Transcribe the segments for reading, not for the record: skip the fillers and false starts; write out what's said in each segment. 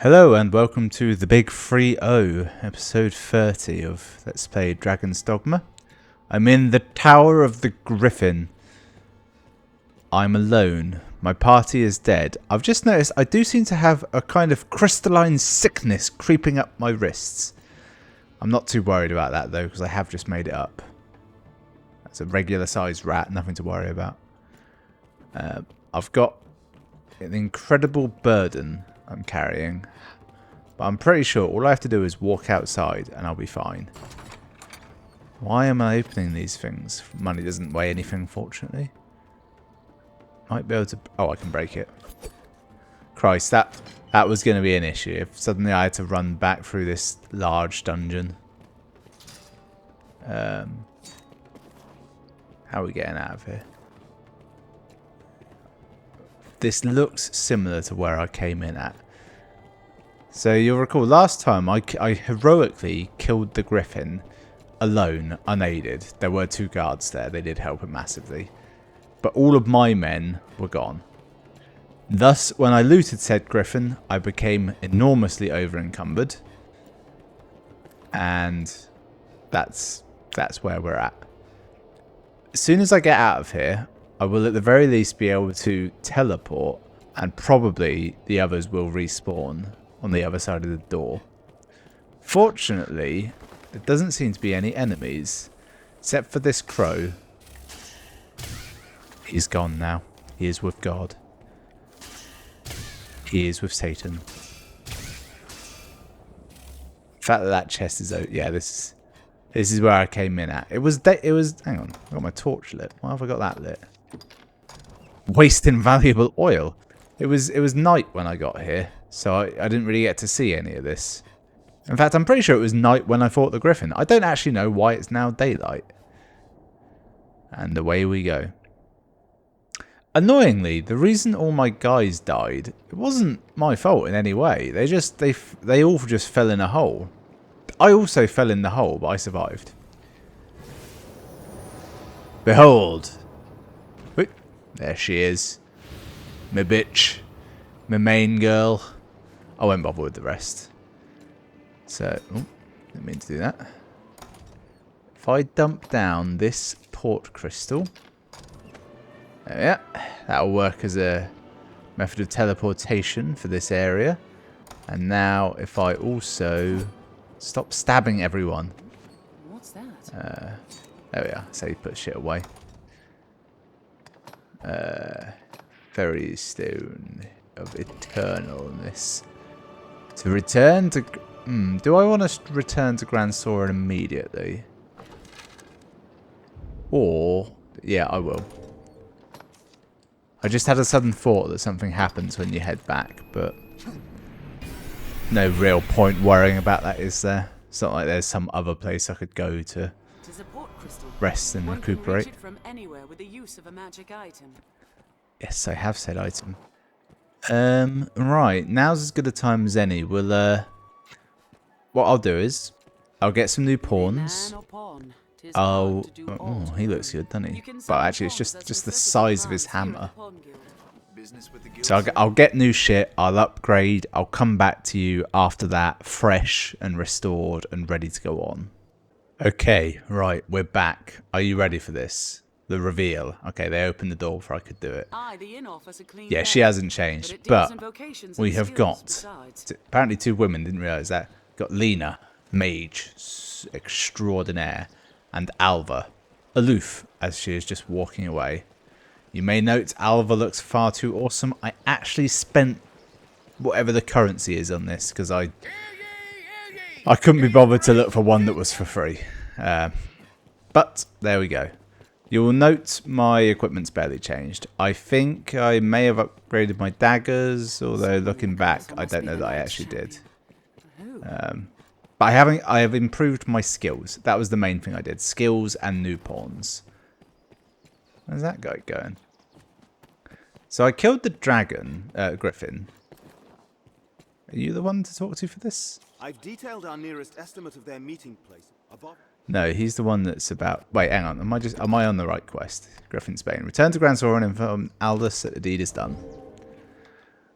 Hello and welcome to the Big 3-0, episode 30 of Let's Play Dragon's Dogma. I'm in the Tower of the Griffin. I'm alone. My party is dead. I've just noticed I do seem to have a kind of crystalline sickness creeping up my wrists. I'm not too worried about that though, because I have just made it up. That's a regular sized rat, nothing to worry about. I've got an incredible burden I'm carrying, but I'm pretty sure all I have to do is walk outside and I'll be fine. Why am I opening these things? Money doesn't weigh anything, fortunately. Might be able to... Oh, I can break it. Christ, that was going to be an issue if suddenly I had to run back through this large dungeon. How are we getting out of here? This looks similar to where I came in at. So you'll recall last time I heroically killed the griffin alone, unaided. There were two guards there. They did help him massively. But all of my men were gone. Thus, when I looted said griffin, I became enormously over-encumbered. And that's where we're at. As soon as I get out of here, I will at the very least be able to teleport, and probably the others will respawn on the other side of the door. Fortunately, there doesn't seem to be any enemies, except for this crow. He's gone now. He is with God. He is with Satan. The fact that that chest is open, yeah, this is where I came in at. It was hang on, I got my torch lit. Why have I got that lit? Wasting valuable oil. It was night when I got here, so I didn't really get to see any of this. In fact, I'm pretty sure it was night when I fought the griffin. I don't actually know why it's now daylight. And away we go. Annoyingly, the reason all my guys died, it wasn't my fault in any way. They all just fell in a hole. I also fell in the hole, but I survived. Behold. Wait, there she is. My bitch. My main girl. I won't bother with the rest. So, oh, didn't mean to do that. If I dump down this port crystal. There we are. That'll work as a method of teleportation for this area. And now if I also... Stop stabbing everyone. What's that? There we are. So you put shit away. Fairy stone of eternalness. To return to... do I want to return to Grand Soren immediately? Or... Yeah, I will. I just had a sudden thought that something happens when you head back, but... No real point worrying about that, is there? It's not like there's some other place I could go to rest and recuperate. One can reach it from anywhere with the use of a magic item. Yes, I have said item. Right, now's as good a time as any. We'll, what I'll do is, I'll get some new pawns. Oh, he looks good, doesn't he? But actually, it's just the size of his hammer. So I'll get new shit, I'll upgrade, I'll come back to you after that, fresh and restored and ready to go on. Okay, right, we're back. Are you ready for this? The reveal. Okay, they opened the door before I could do it. Yeah, she hasn't changed, but we have got, apparently two women, didn't realise that. Got Lena, mage extraordinaire, and Alva, aloof, as she is just walking away. You may note Alva looks far too awesome. I actually spent whatever the currency is on this because I couldn't be bothered to look for one that was for free. But there we go. You will note my equipment's barely changed. I think I may have upgraded my daggers, although looking back, I don't know that I actually did. But I have improved my skills. That was the main thing I did. Skills and new pawns. Where's that guy going? So I killed the dragon, griffin. Are you the one to talk to for this? I've detailed our nearest estimate of their meeting place. No, he's the one that's about... Wait, hang on. Am I on the right quest? Griffin's Bane. Return to Grand Soren and inform Aldous that the deed is done.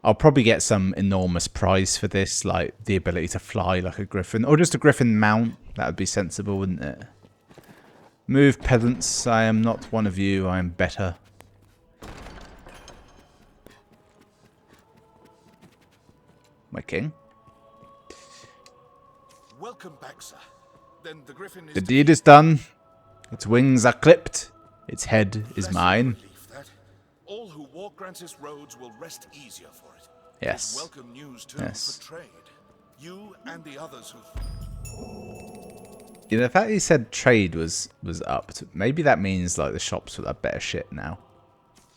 I'll probably get some enormous prize for this, like the ability to fly like a griffin, or just a griffin mount. That would be sensible, wouldn't it? Move, peasants. I am not one of you. I am better. My king. Welcome back, sir. Then the griffin is The deed is done. Its wings are clipped. Its head is mine. All who walk Grancis roads will rest easier for it. Yes. Welcome news too Yes. for trade. You and the others who. Yeah, the fact he said trade was upped. Maybe that means like the shops will have better shit now.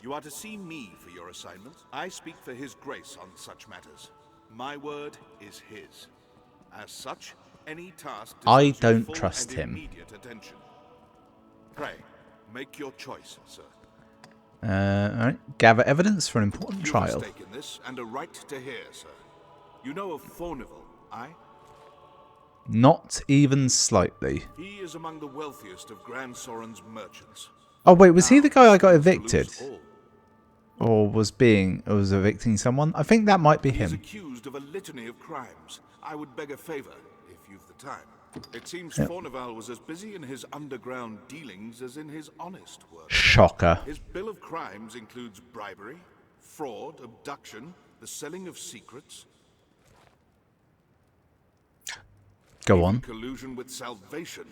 You are to see me for your assignment. I speak for His Grace on such matters. My word is his. As such, any task I deserves your don't full trust and him. immediate attention. Pray, make your choice, sir. Alright. Gather evidence for an important You trial. have a stake in this and a right to hear, sir. You know of Fornival, aye? Not even slightly. He is among the wealthiest of Grand Soren's merchants. Oh wait, was he Now, the guy I got to lose evicted? all. Or was evicting someone? I think that might be He is him. accused of a litany of crimes. I would beg a favor, if you've the time. It seems Fornival was as busy in his underground dealings as in his honest work. Shocker. His bill of crimes includes bribery, fraud, abduction, the selling of secrets, Go on. collusion with salvation.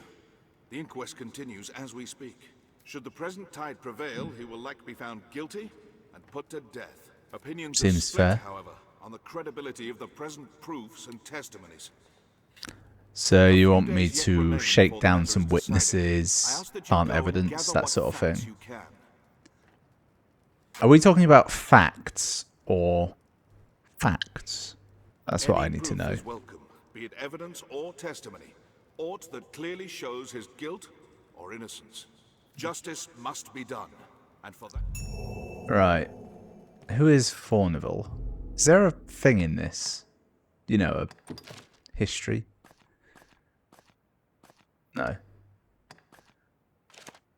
The inquest continues as we speak. Should the present tide prevail, he will likely be found guilty and put to death. Opinions are Seems split, fair. however, on the credibility of the present proofs and testimonies. So you want me to shake down some witnesses, plant evidence, that sort of thing? Are we talking about facts or facts? That's what I need to know. Is welcome, be it evidence or testimony, aught that clearly shows his guilt or innocence. Justice must be done, and for that. Right. Who is Fornival? Is there a thing in this? You know, a history? No.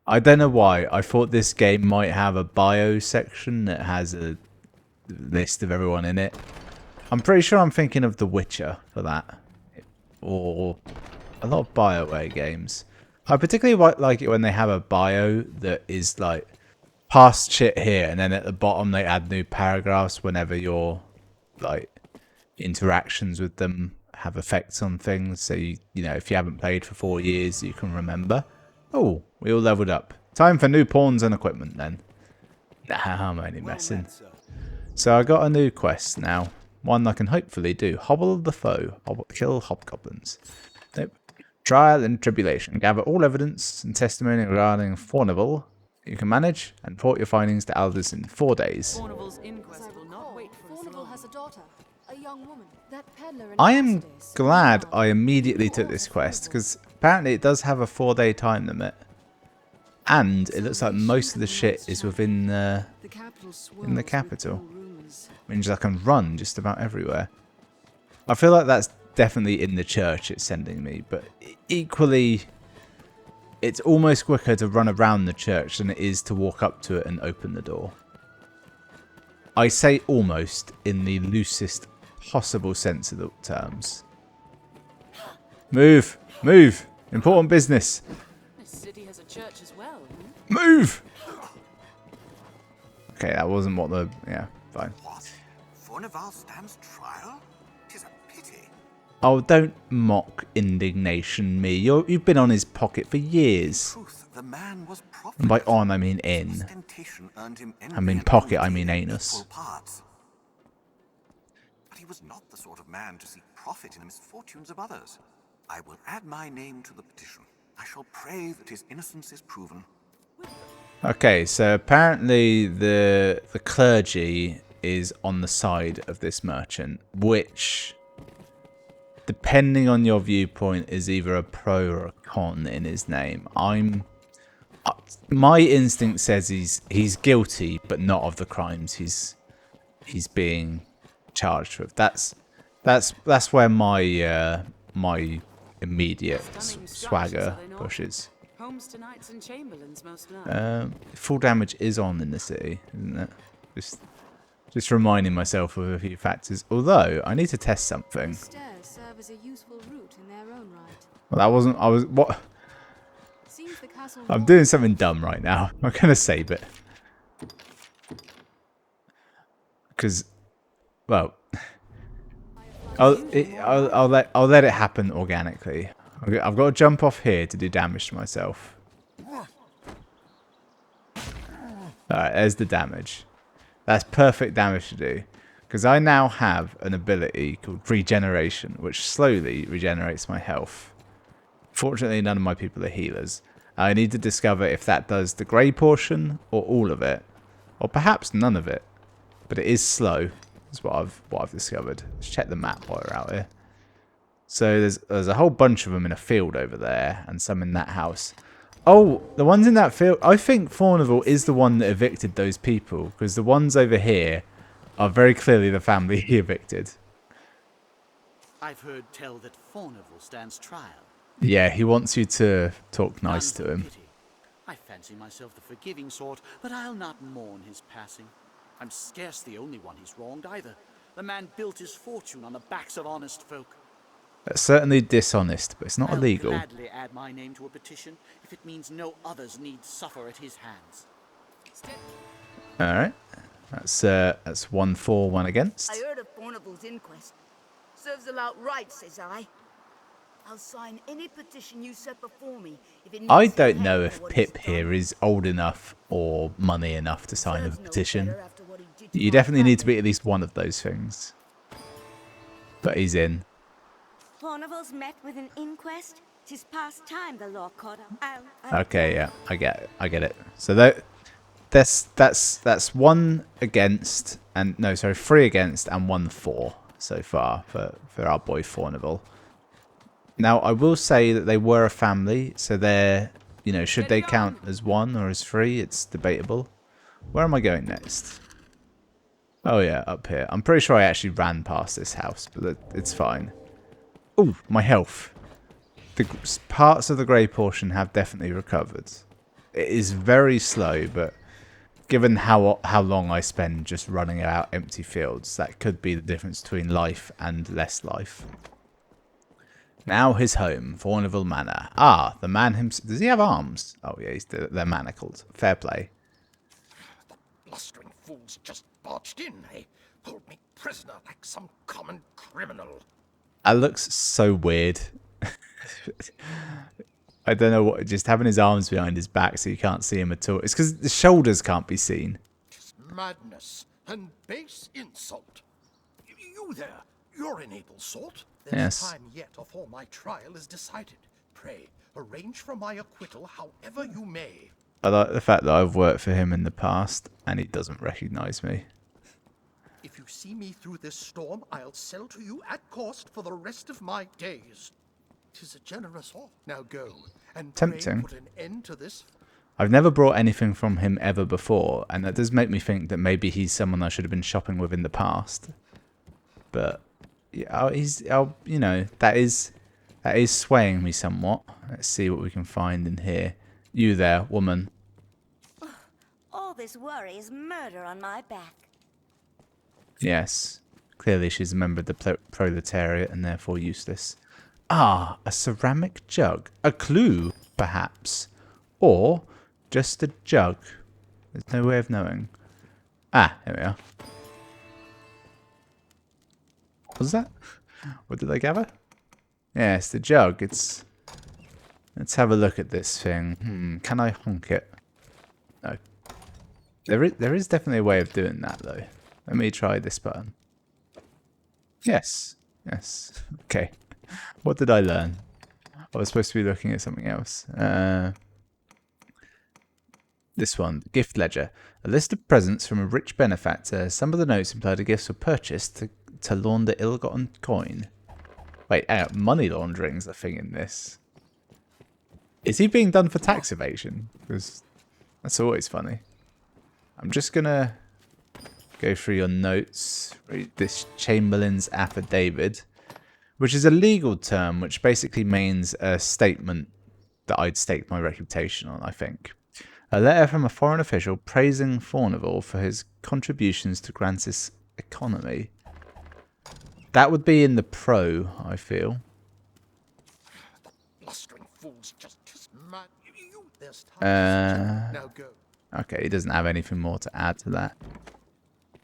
I don't know why. I thought this game might have a bio section that has a list of everyone in it. I'm pretty sure I'm thinking of The Witcher for that. Or a lot of BioWare games. I particularly like it when they have a bio that is like past shit here, and then at the bottom they add new paragraphs whenever your like interactions with them have effects on things. So you know, if you haven't played for 4 years, you can remember. Oh, we all leveled up. Time for new pawns and equipment then. Nah, I'm only messing. So I got a new quest now. One I can hopefully do. Hobble the foe. Kill hobgoblins. Nope. Trial and tribulation. Gather all evidence and testimony regarding Fornival you can manage, and report your findings to elders in 4 days. Fornival's inquest will not wait for us Fornival long. has a daughter, a young woman. That peddler in I am Estes. glad I immediately took this quest, because apparently it does have a 4-day time limit. And it looks like most of the shit is within the capital. Means I can run just about everywhere. I feel like that's definitely in the church it's sending me, but equally, it's almost quicker to run around the church than it is to walk up to it and open the door. I say almost in the loosest possible sense of the terms. Move! Move! Important business! This city has a church as well. Move! Okay, that wasn't what the... yeah, fine. What? Fornival stands trial? 'Tis a pity. Oh, don't mock indignation me. You've been on his pocket for years. Truth, the man was profitable. And by on, I mean in. Ostentation earned him I mean pocket, I mean anus. Parts. But he was not the sort of man to seek profit in the misfortunes of others. I will add my name to the petition. I shall pray that his innocence is proven. Okay, so apparently the clergy is on the side of this merchant, which, depending on your viewpoint, is either a pro or a con in his name. My instinct says he's guilty, but not of the crimes he's being charged with. That's where my my immediate swagger pushes. Homes to knights and chamberlains most nights. Full damage is on in the city, isn't it? Just Just reminding myself of a few factors. Although, I need to test something. These stairs serve as a useful route in their own right. Well, that wasn't... I was... What? Seems the castle I'm wall- doing something dumb right now. I'm going to save it. Because... Well... I'll let it happen organically. I've got to jump off here to do damage to myself. Alright, there's the damage. That's perfect damage to do. Because I now have an ability called Regeneration, which slowly regenerates my health. Fortunately, none of my people are healers. I need to discover if that does the grey portion or all of it. Or perhaps none of it. But it is slow, is what I've discovered. Let's check the map while we're out here. So there's a whole bunch of them in a field over there, and some in that house. Oh, the ones in that field... I think Fawneville is the one that evicted those people, because the ones over here are very clearly the family he evicted. I've heard tell that Fawneville stands trial. Yeah, he wants you to talk nice to him. Pity. I fancy myself the forgiving sort, but I'll not mourn his passing. I'm scarce the only one he's wronged either. The man built his fortune on the backs of honest folk. That's certainly dishonest, but it's not illegal. I'll gladly add my name to a petition if it means no others need suffer at his hands. Alright. That's 1 for, 1 against. I heard of Fawneville's inquest. Serves a lot right, says I. I'll sign any petition you set before me if it I needs to don't know hang if for what he's Pip done. here is old enough or money enough to sign a Deserves no petition. better after what he did to You my definitely need to family. be at least one of those things. But he's in. Fawneville's met with an inquest. 'Tis past time the law caught up. I'll Okay, yeah, I get it. So that's 1 against, and no, sorry, 3 against and 1 for so far for our boy Fawneville. Now, I will say that they were a family, so they're, you know, should they count as 1 or as 3? It's debatable. Where am I going next? Oh yeah, up here. I'm pretty sure I actually ran past this house, but it's fine. Ooh, my health. The parts of the grey portion have definitely recovered. It is very slow, but given how long I spend just running out empty fields, that could be the difference between life and less life. Now his home, Fawneville Manor. Ah, the man himself. Does he have arms? Oh yeah, they're manacled. Fair play. The blustering fools just barged in. They hold me prisoner like some common criminal. That looks so weird. I don't know what. Just having his arms behind his back so you can't see him at all. It's because the shoulders can't be seen. 'Tis madness and base insult. You there, you're an able sort. There's Yes. time yet afore my trial is decided. Pray, arrange for my acquittal however you may. I like the fact that I've worked for him in the past and he doesn't recognise me. If you see me through this storm, I'll sell to you at cost for the rest of my days. 'Tis a generous offer. Now go, and pray Tempting. put an end to this. I've never brought anything from him ever before, and that does make me think that maybe he's someone I should have been shopping with in the past. But yeah, you know, that is swaying me somewhat. Let's see what we can find in here. You there, woman? All this worry is murder on my back. Yes, clearly she's a member of the proletariat and therefore useless. Ah, a ceramic jug. A clue, perhaps, or just a jug. There's no way of knowing. Ah, here we are. What was that? What did I gather? Yes, the jug. It's. Let's have a look at this thing. Can I honk it? No. There is definitely a way of doing that though. Let me try this button. Yes. Yes. Okay. What did I learn? I was supposed to be looking at something else. This one, gift ledger. A list of presents from a rich benefactor. Some of the notes imply the gifts were purchased to launder ill-gotten coin. Wait, money laundering's a thing in this. Is he being done for tax evasion? Because that's always funny. I'm just gonna go through your notes. Read this Chamberlain's affidavit, which is a legal term which basically means a statement that I'd staked my reputation on, I think. A letter from a foreign official praising Fornival for his contributions to Grancis economy. That would be in the pro, I feel. Blustering fools, just mad. There's time. Now go. Okay, he doesn't have anything more to add to that.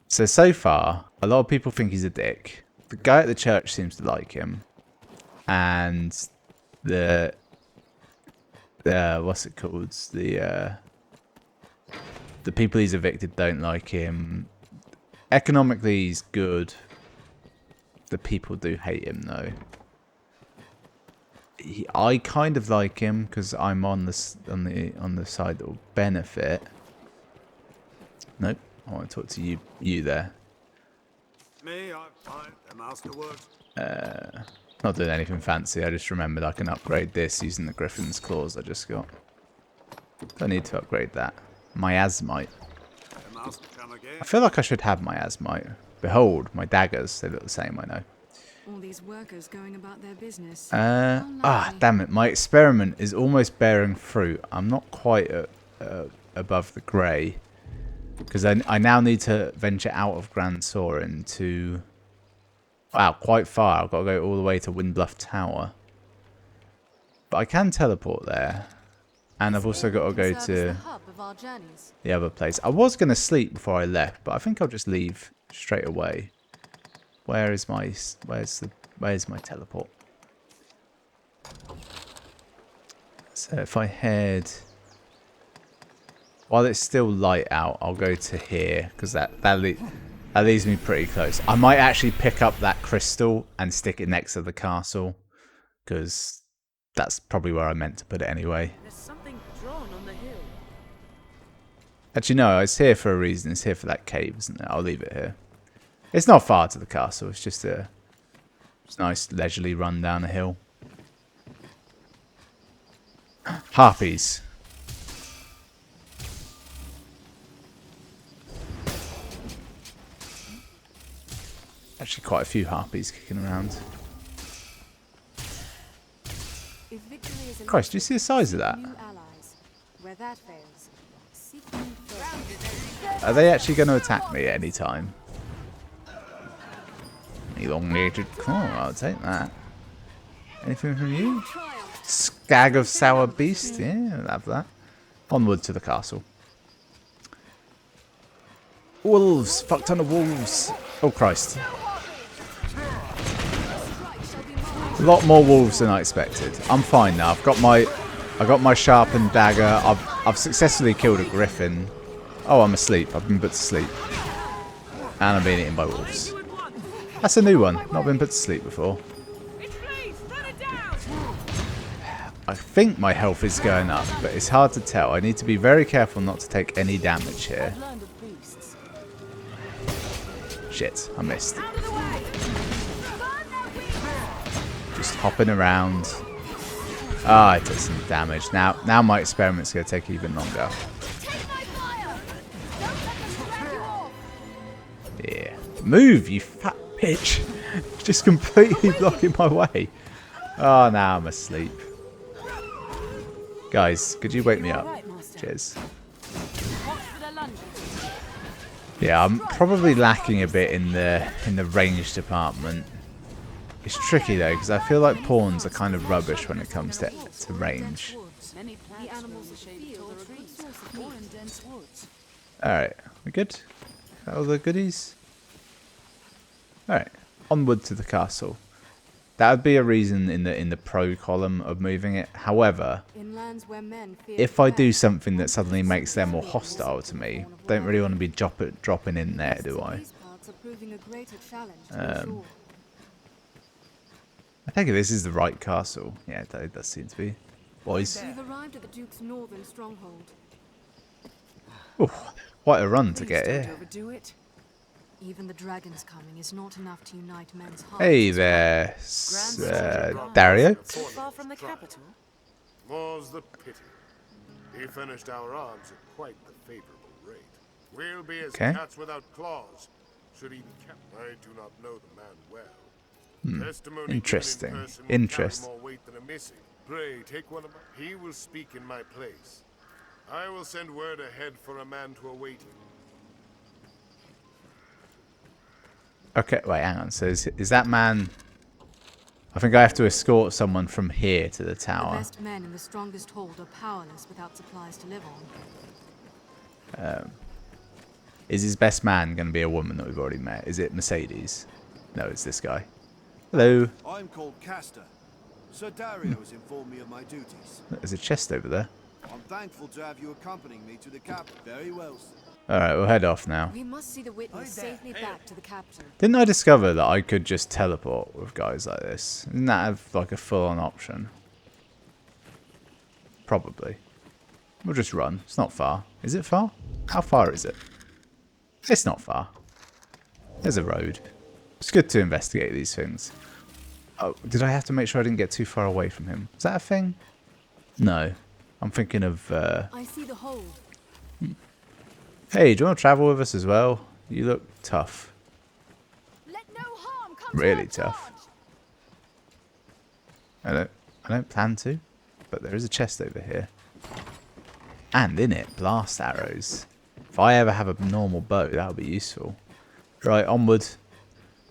So far, a lot of people think he's a dick. The guy at the church seems to like him. And the what's it called? The people he's evicted don't like him. Economically, he's good. The people do hate him, though. I kind of like him because I'm on the side that will benefit. Nope, I want to talk to you there. Me, I'm fine. The master works. Not doing anything fancy. I just remembered I can upgrade this using the Griffin's Claws I just got. Don't need to upgrade that. Miasmite. The master come again. I feel like I should have miasmite. Behold, my daggers. They look the same, I know. All these workers going about their business. Damn it. My experiment is almost bearing fruit. I'm not quite above the grey. Because I now need to venture out of Grand Sorin to... Wow, quite far. I've got to go all the way to Windbluff Tower. But I can teleport there. And I've also got to go to the other place. I was going to sleep before I left, but I think I'll just leave straight away. Where's my teleport? So if I head... While it's still light out, I'll go to here, because that leaves me pretty close. I might actually pick up that crystal and stick it next to the castle, because that's probably where I meant to put it anyway. There's something drawn on the hill. Actually, no, it's here for a reason. It's here for that cave, isn't it? I'll leave it here. It's not far to the castle. It's just a nice leisurely run down a hill. Harpies. Actually, quite a few harpies kicking around. Christ, do you see the size of that? Are they actually going to attack me at any time? Elongated claw, I'll take that. Anything from you? Skag of Sour Beast? Yeah, I'll have that. Onward to the castle. Wolves! Fuck ton of wolves! Oh Christ. A lot more wolves than I expected. I'm fine now. I got my sharpened dagger. I've successfully killed a griffin. Oh, I'm asleep. I've been put to sleep. And I'm being eaten by wolves. That's a new one. Not been put to sleep before. I think my health is going up, but it's hard to tell. I need to be very careful not to take any damage here. Shit, I missed. Just hopping around. Ah, I took some damage. Now my experiment's going to take even longer. Yeah. Move, you fat bitch. Just completely blocking my way. Oh, now I'm asleep. Guys, could you wake me up? Cheers. Yeah, I'm probably lacking a bit in the range department. It's tricky though, because I feel like pawns are kind of rubbish when it comes to range. Alright, we good? All the goodies? Alright, onward to the castle. That would be a reason in the pro column of moving it. However, if I do something that suddenly makes them more hostile to me, don't really want to be dropping in there, do I? I think this is the right castle. Yeah, it does seem to be. Boys. We've arrived at the Duke's northern stronghold. Ooh, quite a run to get here. Even the dragon's coming is not enough to unite men's hearts. Hey there, Dario. Too far from the capital? More's the pity. He finished our arms at quite the favorable rate. We'll be as cats without claws. Should he be kept? I do not know the man well. Testimony Interesting. given in person Interesting. will carry more weight than a missing. Pray take one of my. He will speak in my place. I will send word ahead for a man to await him. Okay, wait, hang on. So is that man... I think I have to escort someone from here to the The tower. best men in the strongest hold are powerless without supplies to live on. Is his best man going to be a woman that we've already met? Is it Mercedes? No, it's this guy. Hello. I'm called Castor. Sir Dario has informed me of my duties. There's a chest over there. I'm thankful to have you accompanying me to the capital. Very well, sir. Alright, we'll head off now. We must see the witness safely back to the capital. Didn't I discover that I could just teleport with guys like this? Isn't that like a full-on option? Probably. We'll just run. It's not far. Is it far? How far is it? It's not far. There's a road. It's good to investigate these things. Oh, did I have to make sure I didn't get too far away from him? Is that a thing? No. I'm thinking of... I see the hold. Hey, do you want to travel with us as well? You look tough. Let no harm come Really to our tough. charge. I don't plan to, but there is a chest over here. And in it, blast arrows. If I ever have a normal bow, that would be useful. Right, onward.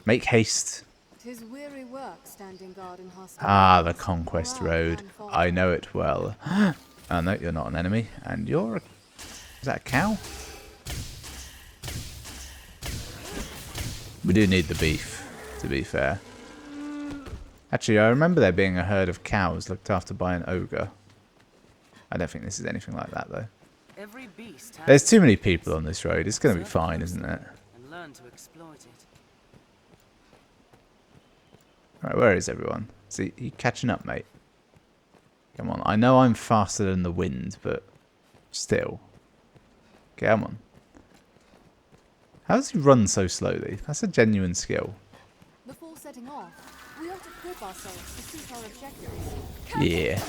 Make haste. 'Tis weary work standing guard in hostile. Ah, the Conquest Road. I know it well. Oh no, you're not an enemy. And you're a... Is that a cow? We do need the beef, to be fair. Actually, I remember there being a herd of cows looked after by an ogre. I don't think this is anything like that, though. Every beast has There's too many people on this road. It's going to be fine, isn't it? and learn to exploit it. Right, where is everyone? See, you catching up, mate? Come on. I know I'm faster than the wind, but still. Come on. How does he run so slowly? That's a genuine skill. Before setting off, we ought to equip ourselves to suit our objectives. Yeah.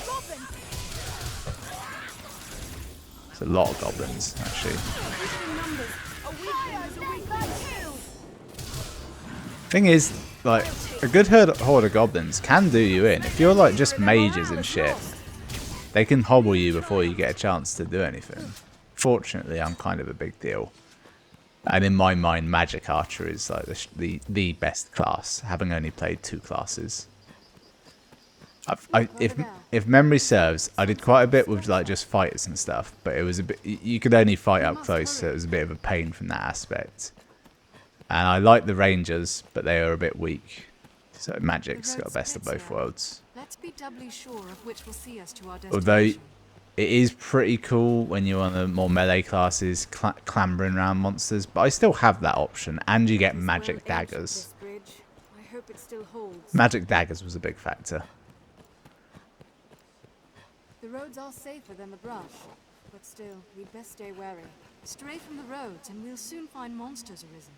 There's a lot of goblins, actually. Thing is, like, a good horde of goblins can do you in. If you're, like, just mages and shit, they can hobble you before you get a chance to do anything. Fortunately, I'm kind of a big deal. And in my mind, Magic Archer is like the best class, having only played 2 classes. If memory serves, I did quite a bit with like just fighters and stuff, but it was a bit. You could only fight up close, so it was a bit of a pain from that aspect. And I like the Rangers, but they are a bit weak. So Magic's got the best of both worlds. Let's be doubly sure of which will see us to our Although destination. it is pretty cool when you're on the more melee classes, clambering around monsters, but I still have that option, and you get magic daggers. I hope it still holds. Magic daggers was a big factor. The roads are safer than the brush, but still, we'd best stay wary. Stray from the roads, and we'll soon find monsters arisen.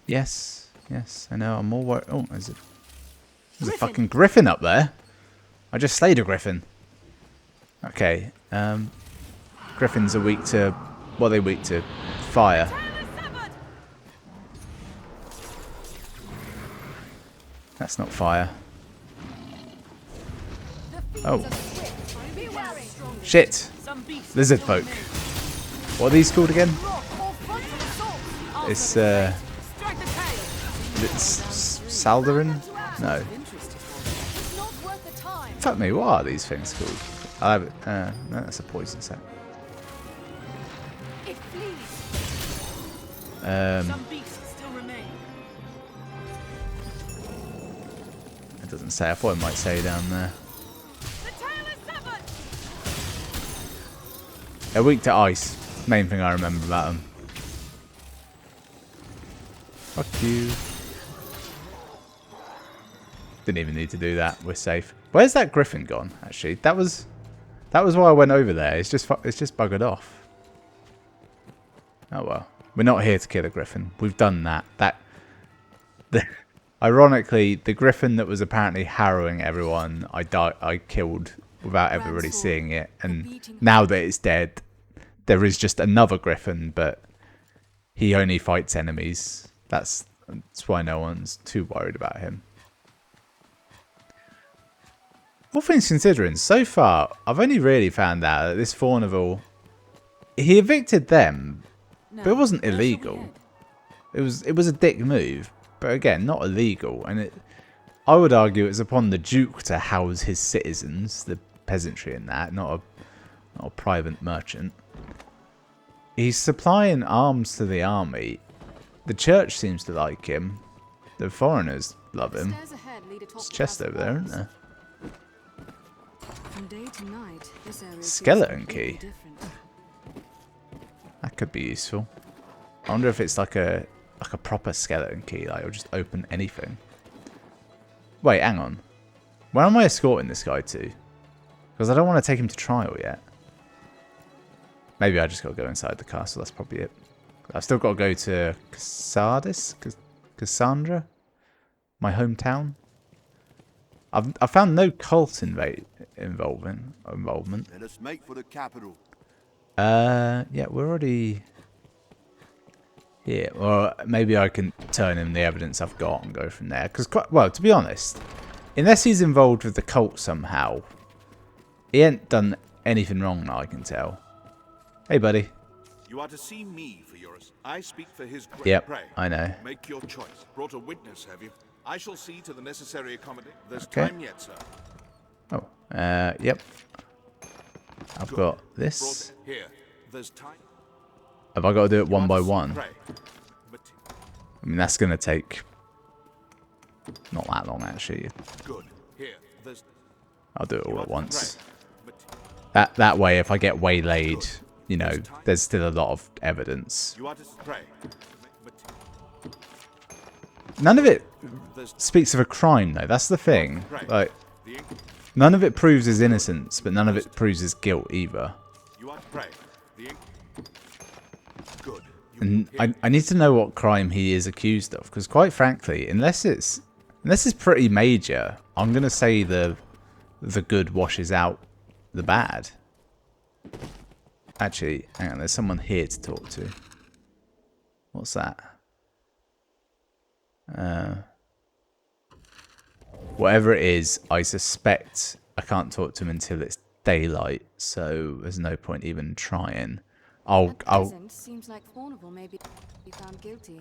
Yes, yes, I know. I'm more worried. Oh, there's a fucking griffin up there. I just slayed a griffin. Okay, griffins are weak to... What are they weak to? Fire. That's not fire. Oh. Shit! Lizard folk. What are these called again? It's, Saldarin? No. Fuck me, what are these things called? No, that's a poison set. It doesn't say. I thought it might say down there. They're weak to ice. Main thing I remember about them. Fuck you. Didn't even need to do that. We're safe. Where's that griffin gone? Actually, that was why I went over there. It's just buggered off. Oh well. We're not here to kill a griffin. We've done that. Ironically, the griffin that was apparently harrowing everyone, I killed without ever really seeing it. And now that it's dead, there is just another griffin, but he only fights enemies. That's why no one's too worried about him. All things considering, so far, I've only really found out that this Faunival he evicted them, Now, but it wasn't where shall we illegal. head? It was a dick move, but again, not illegal. And I would argue it's upon the Duke to house his citizens, the peasantry and that, not a private merchant. He's supplying arms to the army. The church seems to like him. The foreigners love him. Stairs ahead lead atop There's a the chest castle over there, walls. isn't there? From day to night, this area feels Skeleton completely key. different. That could be useful. I wonder if it's like a proper skeleton key, like it'll just open anything. Wait, hang on. Where am I escorting this guy to? Because I don't want to take him to trial yet. Maybe I just got to go inside the castle. That's probably it. I've still got to go to Cassandra, my hometown. I've found no cult involvement. Let us make for the capital. Yeah, we're already here. Or maybe I can turn in the evidence I've got and go from there. Because, well, to be honest, unless he's involved with the cult somehow, he ain't done anything wrong that I can tell. Hey, buddy. You are to see me for yours. I speak for his great Yep, prey. I know. Make your choice. Brought a witness, have you? I shall see to the necessary accommodation. There's Okay. time yet, sir. Oh, yep. I've got this. Brought here. There's time. Have I got to do it You one are by to see one? prey. But I mean, that's going to take not that long, actually. good. Here. There's I'll do it you all are at to once. prey. But That way, if I get waylaid, you know, there's still a lot of evidence. you are to prey. But None of it there's speaks of a crime, though. That's the thing. prey. Like, The ink. none of it proves his innocence, but none of it proves his guilt either. You are to prey. The ink. Good. You And here. I need to know what crime he is accused of, because quite frankly, unless it's pretty major, I'm gonna say the good washes out the bad. Actually, hang on, there's someone here to talk to. What's that? Whatever it is, I suspect I can't talk to him until it's daylight, so there's no point even trying. At present, seems like Thorneville may be found guilty.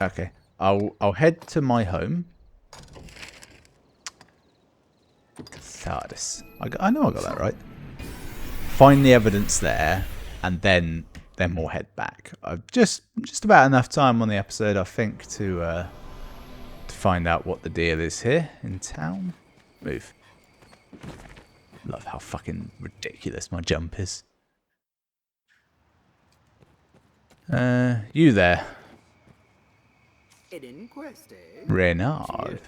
Okay. I'll head to my home. Catharsis. I know I got that right. Find the evidence there, and then we'll head back. I've just about enough time on the episode, I think, to find out what the deal is here in town. Move. Love how fucking ridiculous my jump is. You there, An inquest, eh? Reynard. Cheers.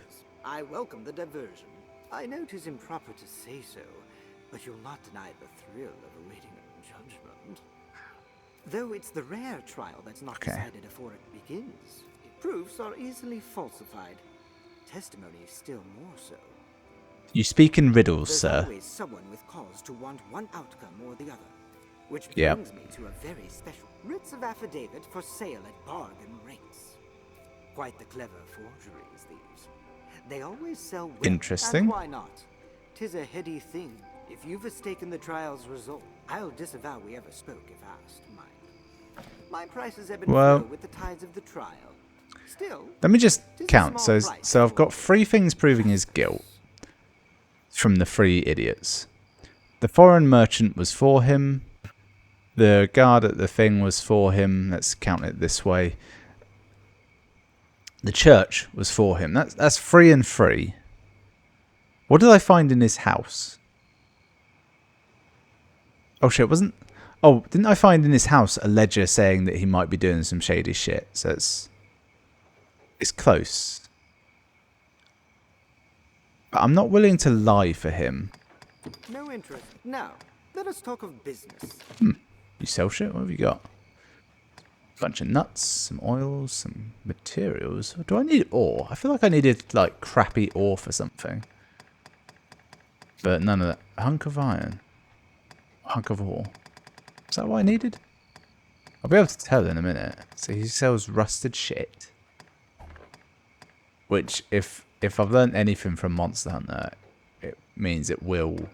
I welcome the diversion. I know 'tis improper to say so, but you'll not deny the thrill of awaiting judgment. Though it's the rare trial that's not decided before it begins. Proofs are easily falsified. Testimony still more so. You speak in riddles, There's sir. always someone with cause to want one outcome or the other. Which Yep. brings me to a very special writs of affidavit for sale at bargain rates. Quite the clever forgeries, these. They always sell well, Interesting. and why not? 'Tis a heady thing. If you've mistaken the trial's result, I'll disavow we ever spoke if asked. My prices have been Well, flow with the tides of the trial. Still, let me just 'tis a count. small So price I've for got 3 things proving his guilt from the 3 idiots. The foreign merchant was for him. The guard at the thing was for him. Let's count it this way. The church was for him. That's 3 and 3. What did I find in his house? Oh shit, wasn't... Oh, didn't I find in his house a ledger saying that he might be doing some shady shit? So it's close. But I'm not willing to lie for him. no interest. Now, let us talk of business. You sell shit? What have you got? Bunch of nuts, some oils, some materials. Do I need ore? I feel like I needed like crappy ore for something. But none of that. A hunk of iron. A hunk of ore. Is that what I needed? I'll be able to tell in a minute. So he sells rusted shit. Which, if I've learned anything from Monster Hunter, it means it will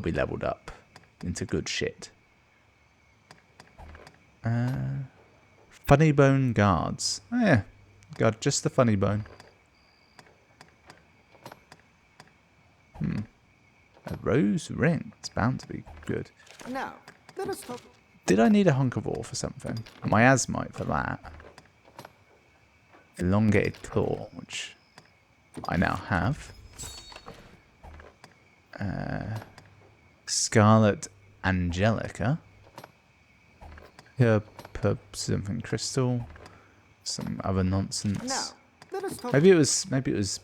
be leveled up into good shit. Funny bone guards. Oh, yeah. Got just the funny bone. A rose ring. It's bound to be good. Now, let us talk. Did I need a hunk of ore for something? Miasmite for that. Elongated claw, which I now have. Scarlet Angelica. Here, something crystal. Some other nonsense. Now, let us talk. Maybe it was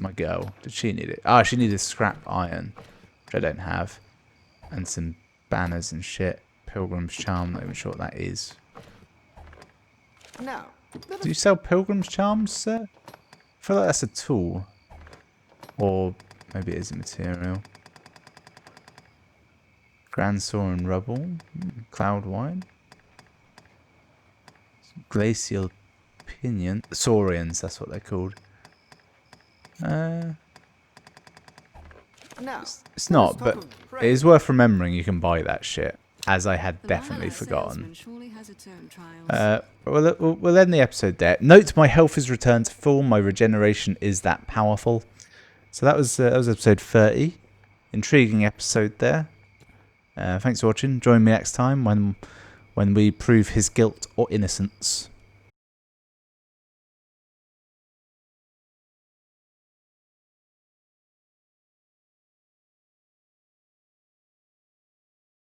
my girl. Did she need it? Ah, she needed scrap iron, which I don't have, and some banners and shit. Pilgrim's Charm. Not even sure what that is. Now, do you sell Pilgrim's Charms, sir? I feel like that's a tool, or maybe it is a material. Grand Saw and Rubble, Cloud Wine, Glacial Pinion, Saurians. That's what they're called. It's not, but it is worth remembering you can buy that shit, as I had definitely forgotten. We'll end the episode there. Note my health is returned to full. My regeneration is that powerful. So that was episode 30. Intriguing episode there. Thanks for watching. Join me next time when we prove his guilt or innocence.